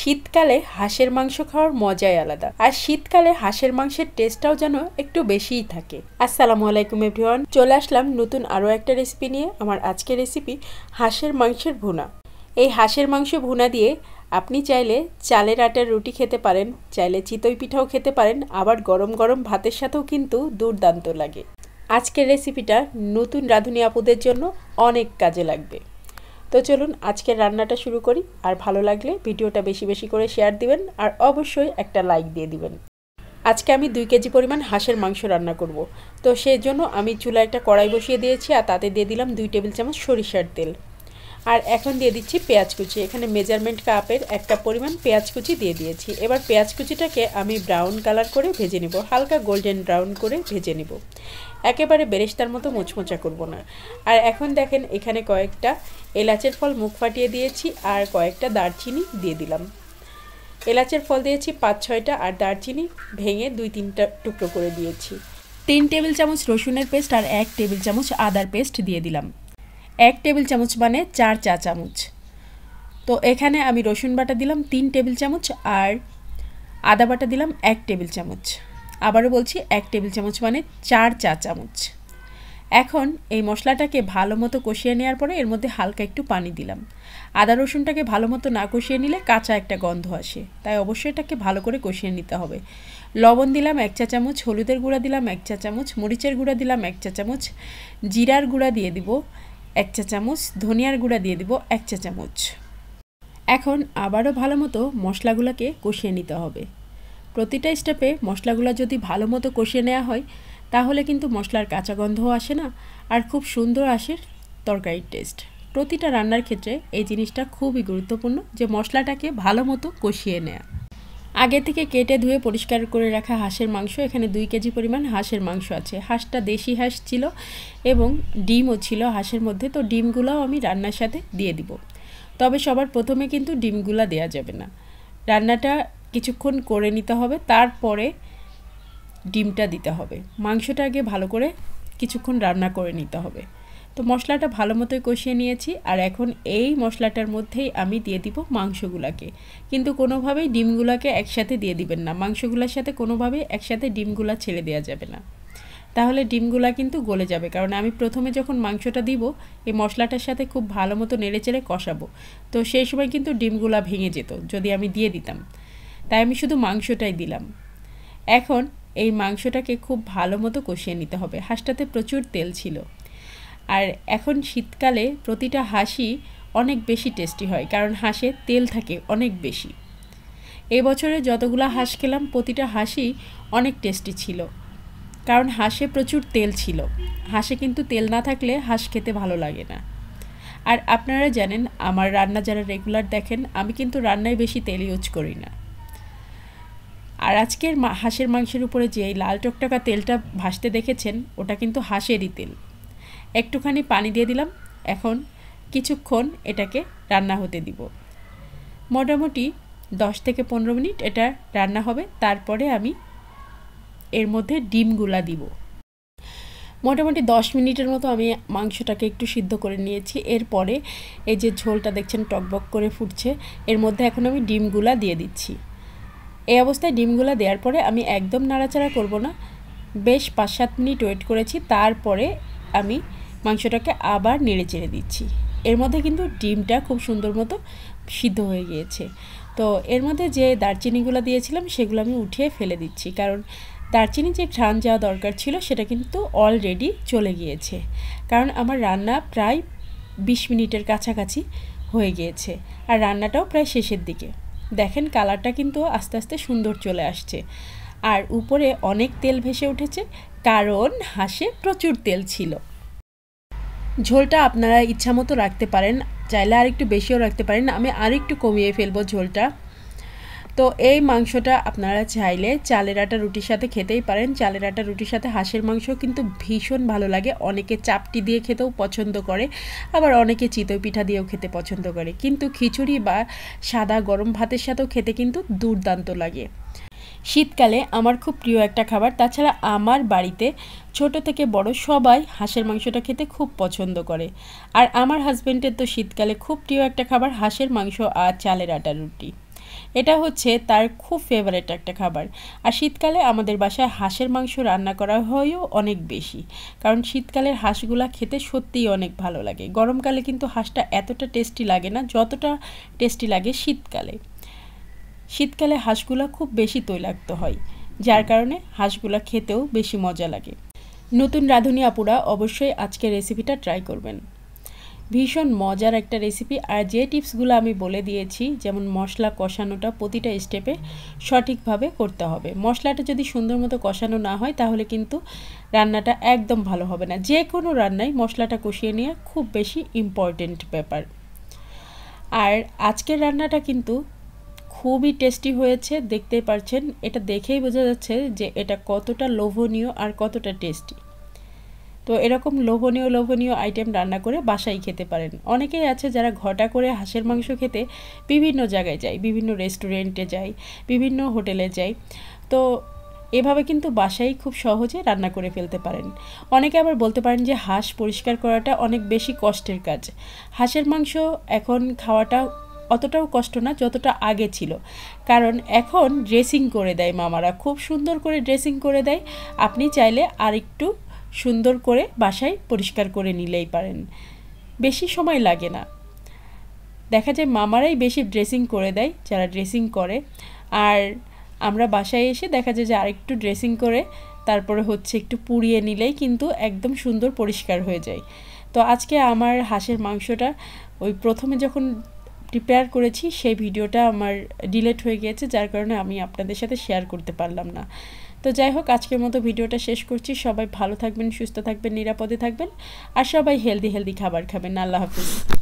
শীতকালে হাঁসের মাংস খাওয়ার মজাই আলাদা। আর শীতকালে হাঁসের মাংসের টেস্টটাও যেন একটু বেশিই থাকে। আসসালামু আলাইকুম এভরিওয়ান, চলে আসলাম নতুন আরও একটা রেসিপি নিয়ে। আমার আজকের রেসিপি হাঁসের মাংসের ভুনা। এই হাঁসের মাংস ভুনা দিয়ে আপনি চাইলে চালের আটার রুটি খেতে পারেন, চাইলে চিতই পিঠাও খেতে পারেন, আবার গরম গরম ভাতের সাথেও কিন্তু দুর্দান্ত লাগে। আজকের রেসিপিটা নতুন রাঁধুনি আপুদের জন্য অনেক কাজে লাগবে। তো চলুন আজকের রান্নাটা শুরু করি। আর ভালো লাগলে ভিডিওটা বেশি বেশি করে শেয়ার দিবেন, আর অবশ্যই একটা লাইক দিয়ে দিবেন। আজকে আমি 2 কেজি পরিমাণ হাঁসের মাংস রান্না করব। তো সেই জন্য আমি চুলায় একটা কড়াই বসিয়ে দিয়েছি, আর তাতে দিয়ে দিলাম 2 টেবিল চামচ সরিষার তেল। আর এখন দিয়ে দিচ্ছি পেঁয়াজ কুচি। এখানে মেজারমেন্ট কাপের 1 কাপ পরিমাণ পেঁয়াজ কুচি দিয়ে দিয়েছি। এবার পেঁয়াজ কুচিটাকে আমি ব্রাউন কালার করে ভেজে নেব, হালকা গোল্ডেন ব্রাউন করে ভেজে নেব, একেবারে বেরেস্তার মতো মোচমোচা করব না। আর এখন দেখেন এখানে কয়েকটা এলাচের ফল মুখ ফাটিয়ে দিয়েছি, আর কয়েকটা দারচিনি দিয়ে দিলাম। এলাচের ফল দিয়েছি 5-6টা, আর দারচিনি ভেঙে 2-3টা টুকরো করে দিয়েছি। 3 টেবিল চামচ রসুনের পেস্ট আর 1 টেবিল চামচ আদার পেস্ট দিয়ে দিলাম। 1 টেবিল চামচ মানে 4 চা চামচ। তো এখানে আমি রসুন বাটা দিলাম 3 টেবিল চামচ, আর আদা বাটা দিলাম 1 টেবিল চামচ। আবারও বলছি 1 টেবিল চামচ মানে 4 চা চামচ। এখন এই মশলাটাকে ভালো মতো কষিয়ে নেওয়ার পরে এর মধ্যে হালকা একটু পানি দিলাম। আদা রসুনটাকে ভালো মতো না কষিয়ে নিলে কাঁচা একটা গন্ধ আসে, তাই অবশ্যই এটাকে ভালো করে কষিয়ে নিতে হবে। লবণ দিলাম 1 চা চামচ, হলুদের গুঁড়া দিলাম 1 চা চামচ, মরিচের গুঁড়া দিলাম 1 চা চামচ, জিরার গুঁড়া দিয়ে দিব 1 চা চামচ, ধনিয়ার গুঁড়া দিয়ে দিব 1 চা চামচ। এখন আবারও ভালো মতো মশলাগুলোকে কষিয়ে নিতে হবে। প্রতিটা স্টেপে মশলাগুলো যদি ভালো মতো কষিয়ে নেওয়া হয় তাহলে কিন্তু মশলার কাঁচা গন্ধও আসে না, আর খুব সুন্দর আসে তরকারির টেস্ট। প্রতিটা রান্নার ক্ষেত্রে এই জিনিসটা খুবই গুরুত্বপূর্ণ, যে মশলাটাকে ভালো মতো কষিয়ে নেওয়া। আগে থেকে কেটে ধুয়ে পরিষ্কার করে রাখা হাঁসের মাংস, এখানে 2 কেজি পরিমাণ হাঁসের মাংস আছে। হাঁসটা দেশি হাঁস ছিল এবং ডিমও ছিল হাঁসের মধ্যে, তো ডিমগুলোও আমি রান্নার সাথে দিয়ে দিব। তবে সবার প্রথমে কিন্তু ডিমগুলা দেওয়া যাবে না, রান্নাটা কিছুক্ষণ করে নিতে হবে, তারপরে ডিমটা দিতে হবে। মাংসটা আগে ভালো করে কিছুক্ষণ রান্না করে নিতে হবে। তো মশলাটা ভালো মতোই কষিয়ে নিয়েছি, আর এখন এই মশলাটার মধ্যেই আমি দিয়ে দিব মাংসগুলাকে। কিন্তু কোনোভাবেই ডিমগুলাকে একসাথে দিয়ে দিবেন না, মাংসগুলোর সাথে কোনোভাবেই একসাথে ডিমগুলা ছেড়ে দেওয়া যাবে না, তাহলে ডিমগুলা কিন্তু গলে যাবে। কারণ আমি প্রথমে যখন মাংসটা দিব এই মশলাটার সাথে খুব ভালো মতো নেড়েচেড়ে কষাবো, তো সেই সময় কিন্তু ডিমগুলা ভেঙে যেত যদি আমি দিয়ে দিতাম, তাই আমি শুধু মাংসটাই দিলাম। এখন এই মাংসটাকে খুব ভালো মতো কষিয়ে নিতে হবে। হাঁসটাতে প্রচুর তেল ছিল, আর এখন শীতকালে প্রতিটা হাঁসই অনেক বেশি টেস্টি হয়, কারণ হাঁসে তেল থাকে অনেক বেশি। এই বছরে যতগুলো হাঁস খেলাম প্রতিটা হাঁসই অনেক টেস্টি ছিল, কারণ হাঁসে প্রচুর তেল ছিল। হাঁসে কিন্তু তেল না থাকলে হাঁস খেতে ভালো লাগে না। আর আপনারা জানেন আমার রান্না যারা রেগুলার দেখেন, আমি কিন্তু রান্নায় বেশি তেল ইউজ করি না। আর আজকের হাঁসের মাংসের উপরে যে লাল টকটকা তেলটা ভাসতে দেখেছেন, ওটা কিন্তু হাঁসেরই তেল। একটুখানি পানি দিয়ে দিলাম। এখন কিছুক্ষণ এটাকে রান্না হতে দিব, মোটামুটি 10 থেকে 15 মিনিট এটা রান্না হবে। তারপরে আমি এর মধ্যে ডিমগুলা দিব। মোটামুটি 10 মিনিটের মতো আমি মাংসটাকে একটু সিদ্ধ করে নিয়েছি। এরপরে এই যে ঝোলটা দেখছেন টকবক করে ফুটছে, এর মধ্যে এখন আমি ডিমগুলা দিয়ে দিচ্ছি। এই অবস্থায় ডিমগুলা দেওয়ার পরে আমি একদম নাড়াচাড়া করব না, বেশ 5-7 মিনিট ওয়েট করেছি। তারপরে আমি মাংসটাকে আবার নেড়ে চেড়ে দিচ্ছি। এর মধ্যে কিন্তু ডিমটা খুব সুন্দর মতো সিদ্ধ হয়ে গিয়েছে। তো এর মধ্যে যে দারচিনিগুলো দিয়েছিলাম সেগুলো আমি উঠিয়ে ফেলে দিচ্ছি, কারণ দারচিনি যে ঘ্রাণ যাওয়া দরকার ছিল সেটা কিন্তু অলরেডি চলে গিয়েছে, কারণ আমার রান্না প্রায় 20 মিনিটের কাছাকাছি হয়ে গিয়েছে, আর রান্নাটাও প্রায় শেষের দিকে। দেখেন কালারটা কিন্তু আস্তে আস্তে সুন্দর চলে আসছে, আর উপরে অনেক তেল ভেসে উঠেছে, কারণ হাঁসে প্রচুর তেল ছিল। ঝোলটা আপনারা ইচ্ছা মতো রাখতে পারেন, চাইলে আর একটু বেশিও রাখতে পারেন, আমি আর একটু কমিয়ে ফেলবো ঝোলটা। তো এই মাংসটা আপনারা চাইলে চালের আটা রুটির সাথে খেতেই পারেন। চালের আটা রুটির সাথে হাঁসের মাংস কিন্তু ভীষণ ভালো লাগে। অনেকে চাপটি দিয়ে খেতেও পছন্দ করে, আবার অনেকে চিতই পিঠা দিয়েও খেতে পছন্দ করে, কিন্তু খিচুড়ি বা সাদা গরম ভাতের সাথেও খেতে কিন্তু দুর্দান্ত লাগে। শীতকালে আমার খুব প্রিয় একটা খাবার। তাছাড়া আমার বাড়িতে ছোট থেকে বড় সবাই হাঁসের মাংসটা খেতে খুব পছন্দ করে, আর আমার হাজবেন্ডের তো শীতকালে খুব প্রিয় একটা খাবার হাঁসের মাংস আর চালের আটার রুটি। এটা হচ্ছে তার খুব ফেভারিট একটা খাবার। আর শীতকালে আমাদের বাসায় হাঁসের মাংস রান্না করা হয়ও অনেক বেশি, কারণ শীতকালের হাঁসগুলা খেতে সত্যিই অনেক ভালো লাগে। গরমকালে কিন্তু হাঁসটা এতটা টেস্টি লাগে না যতটা টেস্টি লাগে শীতকালে। শীতকালে হাঁসগুলা খুব বেশি তৈলাক্ত হয়, যার কারণে হাঁসগুলা খেতেও বেশি মজা লাগে। নতুন রাঁধুনি আপুরা অবশ্যই আজকের রেসিপিটা ট্রাই করবেন। ভীষণ মজার একটা রেসিপি। আর যে টিপসগুলো আমি বলে দিয়েছি, যেমন মশলা কষানোটা প্রতিটা স্টেপে সঠিকভাবে করতে হবে। মশলাটা যদি সুন্দর মতো কষানো না হয় তাহলে কিন্তু রান্নাটা একদম ভালো হবে না। যে কোনো রান্নায় মশলাটা কষিয়ে নেওয়া খুব বেশি ইম্পর্টেন্ট ব্যাপার। আর আজকের রান্নাটা কিন্তু খুবই টেস্টি হয়েছে, দেখতেই পারছেন। এটা দেখেই বোঝা যাচ্ছে যে এটা কতটা লোভনীয় আর কতটা টেস্টি। তো এরকম লোভনীয় আইটেম রান্না করে বাসায় খেতে পারেন। অনেকেই আছে যারা ঘটা করে হাঁসের মাংস খেতে বিভিন্ন জায়গায় যায়, বিভিন্ন রেস্টুরেন্টে যায়, বিভিন্ন হোটেলে যায়। তো এভাবে কিন্তু বাসায় খুব সহজে রান্না করে ফেলতে পারেন। অনেকে আবার বলতে পারেন যে হাঁস পরিষ্কার করাটা অনেক বেশি কষ্টের কাজ। হাঁসের মাংস এখন খাওয়াটা অতটাও কষ্ট না যতটা আগে ছিল, কারণ এখন ড্রেসিং করে দেয় মামারা, খুব সুন্দর করে ড্রেসিং করে দেয়। আপনি চাইলে আরেকটু সুন্দর করে বাসায় পরিষ্কার করে নিলেই পারেন, বেশি সময় লাগে না। দেখা যায় মামারাই বেশি ড্রেসিং করে দেয়, যারা ড্রেসিং করে। আর আমরা বাসায় এসে দেখা যায় যে আরেকটু ড্রেসিং করে তারপরে হচ্ছে একটু পুড়িয়ে নিলেই কিন্তু একদম সুন্দর পরিষ্কার হয়ে যায়। তো আজকে আমার হাঁসের মাংসটা ওই প্রথমে যখন প্রিপেয়ার করেছি সেই ভিডিওটা আমার ডিলিট হয়ে গিয়েছে, যার কারণে আমি আপনাদের সাথে শেয়ার করতে পারলাম না। তো যাই হোক, আজকের মতো ভিডিওটা শেষ করছি। সবাই ভালো থাকবেন, সুস্থ থাকবেন, নিরাপদে থাকবেন, আর সবাই হেলদি খাবার খাবেন। আল্লাহ হাফিজ।